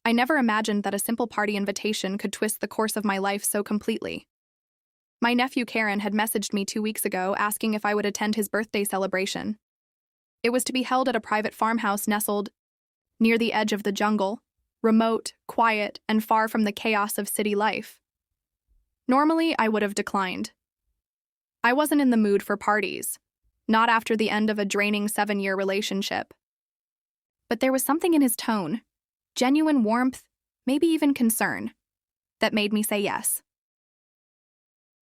I never imagined that a simple party invitation could twist the course of my life so completely. My nephew Karan had messaged me 2 weeks ago asking if I would attend his birthday celebration. It was to be held at a private farmhouse nestled near the edge of the jungle, remote, quiet, and far from the chaos of city life. Normally, I would have declined. I wasn't in the mood for parties, not after the end of a draining 7-year relationship. But there was something in his tone, genuine warmth, maybe even concern, that made me say yes.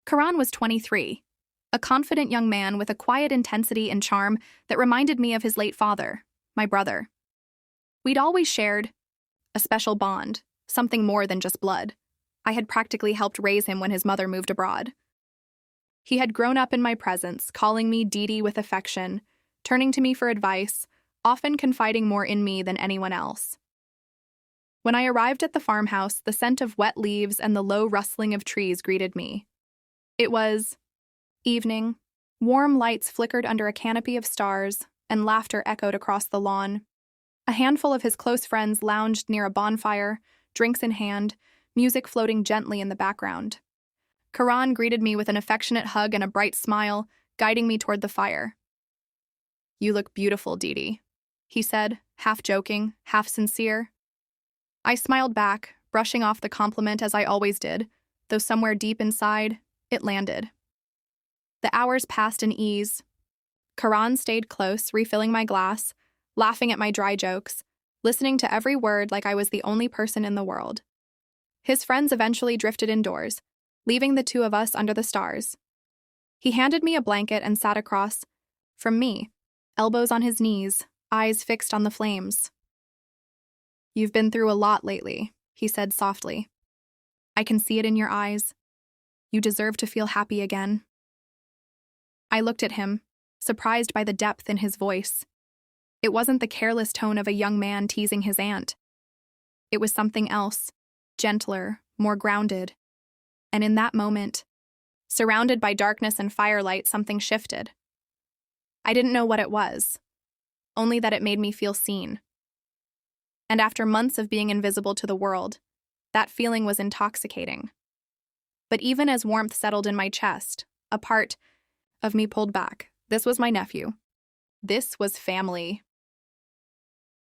Karan was 23, a confident young man with a quiet intensity and charm that reminded me of his late father, my brother. We'd always shared a special bond, something more than just blood. I had practically helped raise him when his mother moved abroad. He had grown up in my presence, calling me Dee with affection, turning to me for advice, often confiding more in me than anyone else. When I arrived at the farmhouse, the scent of wet leaves and the low rustling of trees greeted me. It was evening. Warm lights flickered under a canopy of stars, and laughter echoed across the lawn. A handful of his close friends lounged near a bonfire, drinks in hand, music floating gently in the background. Karan greeted me with an affectionate hug and a bright smile, guiding me toward the fire. "You look beautiful, Dee," he said, half joking, half sincere. I smiled back, brushing off the compliment as I always did, though somewhere deep inside, it landed. The hours passed in ease. Karan stayed close, refilling my glass, laughing at my dry jokes, listening to every word like I was the only person in the world. His friends eventually drifted indoors, leaving the two of us under the stars. He handed me a blanket and sat across from me, elbows on his knees, eyes fixed on the flames. "You've been through a lot lately," he said softly. "I can see it in your eyes. You deserve to feel happy again." I looked at him, surprised by the depth in his voice. It wasn't the careless tone of a young man teasing his aunt. It was something else, gentler, more grounded. And in that moment, surrounded by darkness and firelight, something shifted. I didn't know what it was, only that it made me feel seen. And after months of being invisible to the world, that feeling was intoxicating. But even as warmth settled in my chest, a part of me pulled back. This was my nephew. This was family.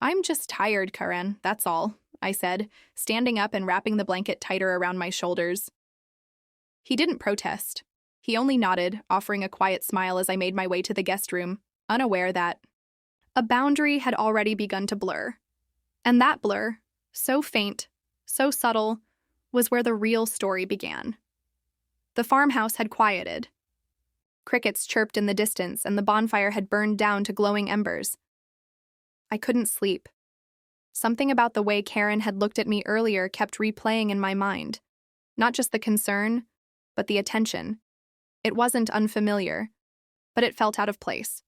"I'm just tired, Karan, that's all," I said, standing up and wrapping the blanket tighter around my shoulders. He didn't protest. He only nodded, offering a quiet smile as I made my way to the guest room, unaware that a boundary had already begun to blur. And that blur, so faint, so subtle, was where the real story began. The farmhouse had quieted. Crickets chirped in the distance, and the bonfire had burned down to glowing embers. I couldn't sleep. Something about the way Karan had looked at me earlier kept replaying in my mind. Not just the concern, but the attention. It wasn't unfamiliar, but it felt out of place.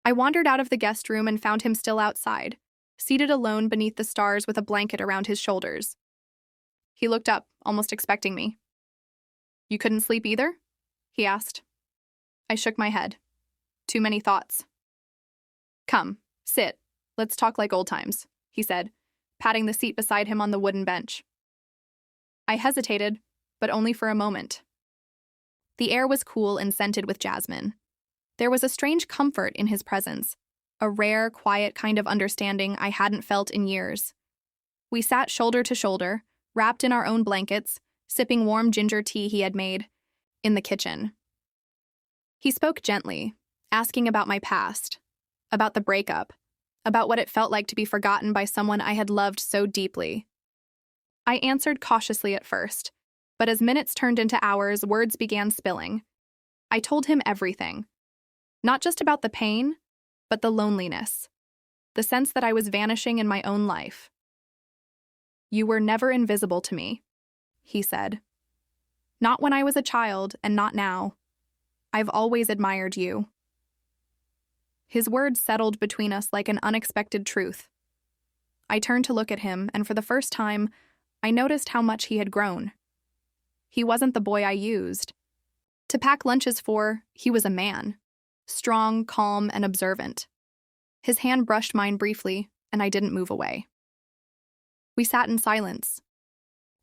I wandered out of the guest room and found him still outside, seated alone beneath the stars with a blanket around his shoulders. He looked up, almost expecting me. "You couldn't sleep either?" he asked. I shook my head. Too many thoughts. "Come, sit. Let's talk like old times," he said, patting the seat beside him on the wooden bench. I hesitated, but only for a moment. The air was cool and scented with jasmine. There was a strange comfort in his presence, a rare, quiet kind of understanding I hadn't felt in years. We sat shoulder to shoulder, wrapped in our own blankets, sipping warm ginger tea he had made, in the kitchen. He spoke gently, asking about my past, about the breakup, about what it felt like to be forgotten by someone I had loved so deeply. I answered cautiously at first, but as minutes turned into hours, words began spilling. I told him everything. Not just about the pain, but the loneliness, the sense that I was vanishing in my own life. "You were never invisible to me," he said. "Not when I was a child, and not now. I've always admired you." His words settled between us like an unexpected truth. I turned to look at him, and for the first time, I noticed how much he had grown. He wasn't the boy I used to pack lunches for. He was a man, strong, calm, and observant. His hand brushed mine briefly, and I didn't move away. We sat in silence.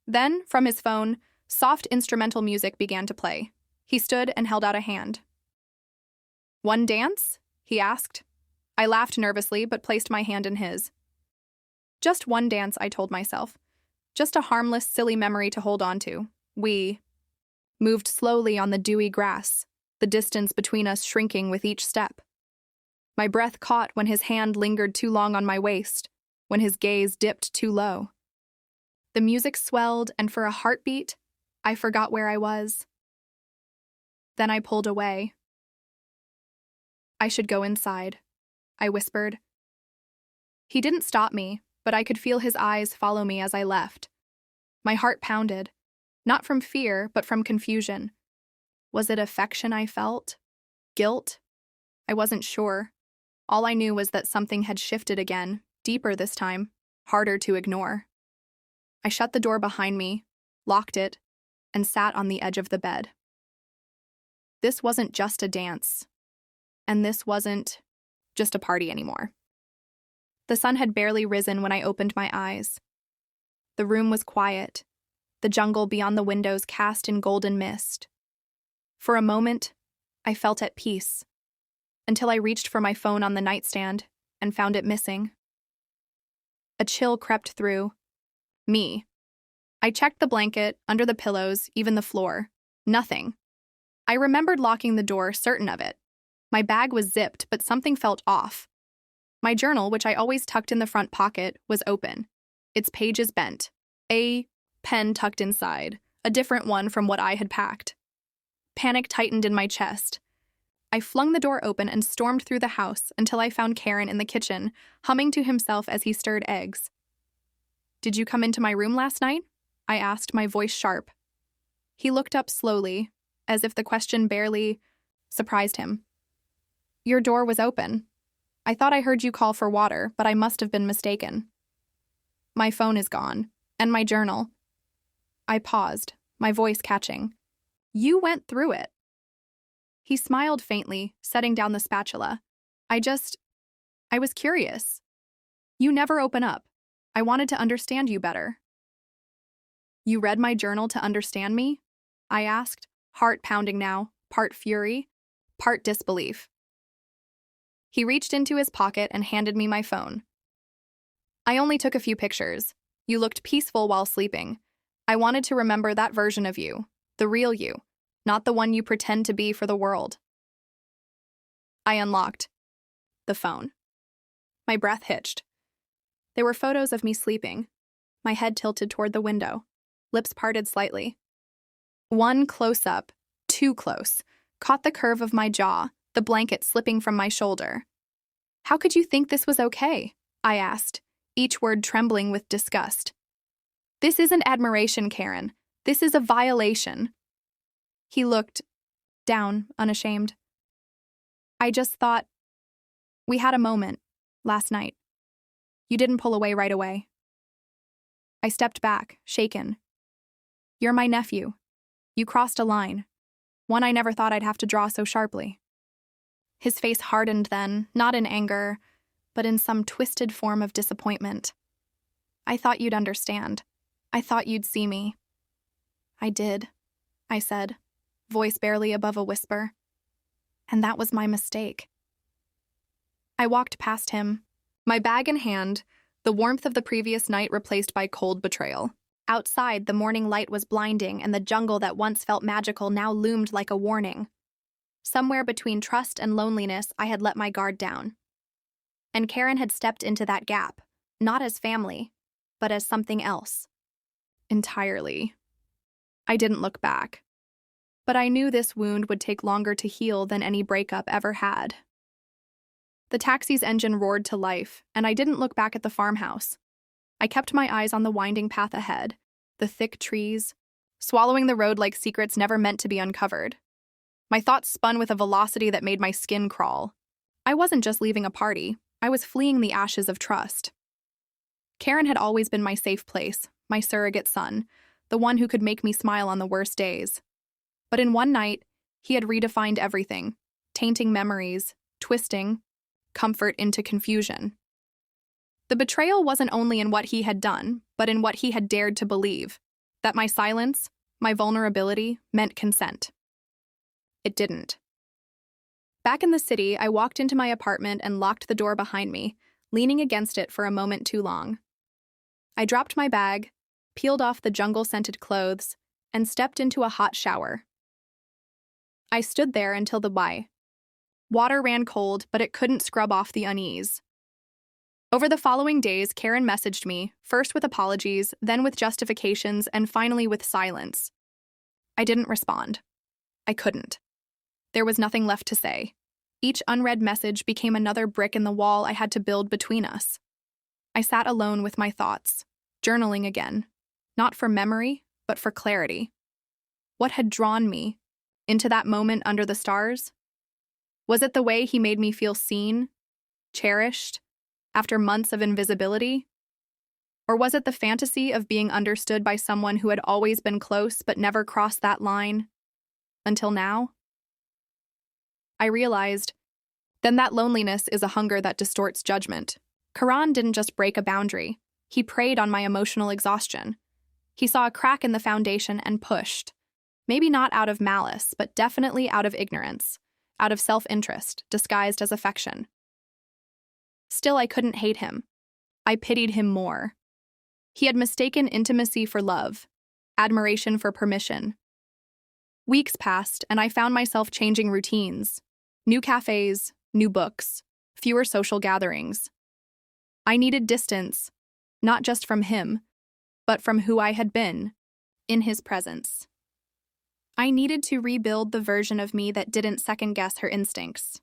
Then, from his phone, soft instrumental music began to play. He stood and held out a hand. "One dance?" he asked. I laughed nervously, but placed my hand in his. Just one dance, I told myself. Just a harmless, silly memory to hold on to. We moved slowly on the dewy grass, the distance between us shrinking with each step. My breath caught when his hand lingered too long on my waist, when his gaze dipped too low. The music swelled, and for a heartbeat, I forgot where I was. Then I pulled away. "I should go inside," I whispered. He didn't stop me, but I could feel his eyes follow me as I left. My heart pounded, not from fear, but from confusion. Was it affection I felt? Guilt? I wasn't sure. All I knew was that something had shifted again, deeper this time, harder to ignore. I shut the door behind me, locked it, and sat on the edge of the bed. This wasn't just a dance, and this wasn't just a party anymore. The sun had barely risen when I opened my eyes. The room was quiet, the jungle beyond the windows cast in golden mist. For a moment, I felt at peace, until I reached for my phone on the nightstand and found it missing. A chill crept through me. I checked the blanket, under the pillows, even the floor. Nothing. I remembered locking the door, certain of it. My bag was zipped, but something felt off. My journal, which I always tucked in the front pocket, was open. Its pages bent. A pen tucked inside, a different one from what I had packed. Panic tightened in my chest. I flung the door open and stormed through the house until I found Karan in the kitchen, humming to himself as he stirred eggs. "Did you come into my room last night?" I asked, my voice sharp. He looked up slowly, as if the question barely surprised him. "Your door was open. I thought I heard you call for water, but I must have been mistaken. My phone is gone, and my journal." I paused, my voice catching. "You went through it." He smiled faintly, setting down the spatula. I was curious. "You never open up. I wanted to understand you better." "You read my journal to understand me?" I asked, heart pounding now, part fury, part disbelief. He reached into his pocket and handed me my phone. "I only took a few pictures. You looked peaceful while sleeping. I wanted to remember that version of you, the real you, not the one you pretend to be for the world." I unlocked the phone. My breath hitched. There were photos of me sleeping, my head tilted toward the window, lips parted slightly. One close-up, too close, caught the curve of my jaw, the blanket slipping from my shoulder. "How could you think this was okay?" I asked, each word trembling with disgust. "This isn't admiration, Karan. This is a violation." He looked down, unashamed. "I just thought we had a moment last night. You didn't pull away right away." I stepped back, shaken. "You're my nephew. You crossed a line, one I never thought I'd have to draw so sharply." His face hardened then, not in anger, but in some twisted form of disappointment. "I thought you'd understand. I thought you'd see me." "I did," I said, voice barely above a whisper. "And that was my mistake." I walked past him, my bag in hand, the warmth of the previous night replaced by cold betrayal. Outside, the morning light was blinding, and the jungle that once felt magical now loomed like a warning. Somewhere between trust and loneliness, I had let my guard down. And Karan had stepped into that gap, not as family, but as something else. Entirely. I didn't look back. But I knew this wound would take longer to heal than any breakup ever had. The taxi's engine roared to life, and I didn't look back at the farmhouse. I kept my eyes on the winding path ahead, the thick trees, swallowing the road like secrets never meant to be uncovered. My thoughts spun with a velocity that made my skin crawl. I wasn't just leaving a party, I was fleeing the ashes of trust. Karan had always been my safe place, my surrogate son, the one who could make me smile on the worst days. But in one night, he had redefined everything, tainting memories, twisting comfort into confusion. The betrayal wasn't only in what he had done, but in what he had dared to believe, that my silence, my vulnerability, meant consent. It didn't. Back in the city, I walked into my apartment and locked the door behind me, leaning against it for a moment too long. I dropped my bag, peeled off the jungle-scented clothes, and stepped into a hot shower. I stood there until the water ran cold, but it couldn't scrub off the unease. Over the following days, Karan messaged me, first with apologies, then with justifications, and finally with silence. I didn't respond. I couldn't. There was nothing left to say. Each unread message became another brick in the wall I had to build between us. I sat alone with my thoughts, journaling again, not for memory, but for clarity. What had drawn me into that moment under the stars? Was it the way he made me feel seen, cherished, after months of invisibility? Or was it the fantasy of being understood by someone who had always been close but never crossed that line? Until now? I realized, then that loneliness is a hunger that distorts judgment. Karan didn't just break a boundary. He preyed on my emotional exhaustion. He saw a crack in the foundation and pushed. Maybe not out of malice, but definitely out of ignorance, out of self-interest, disguised as affection. Still, I couldn't hate him. I pitied him more. He had mistaken intimacy for love, admiration for permission. Weeks passed, and I found myself changing routines. New cafes, new books, fewer social gatherings. I needed distance, not just from him, but from who I had been, in his presence. I needed to rebuild the version of me that didn't second-guess her instincts.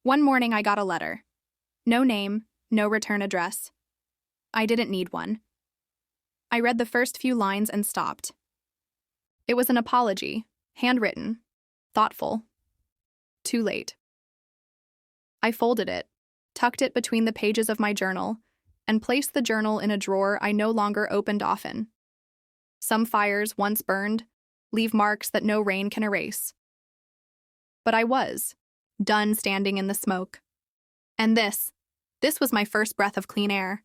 One morning I got a letter. No name, no return address. I didn't need one. I read the first few lines and stopped. It was an apology, handwritten, thoughtful. Too late. I folded it, tucked it between the pages of my journal, and placed the journal in a drawer I no longer opened often. Some fires, once burned, leave marks that no rain can erase. But I was done standing in the smoke. And this was my first breath of clean air.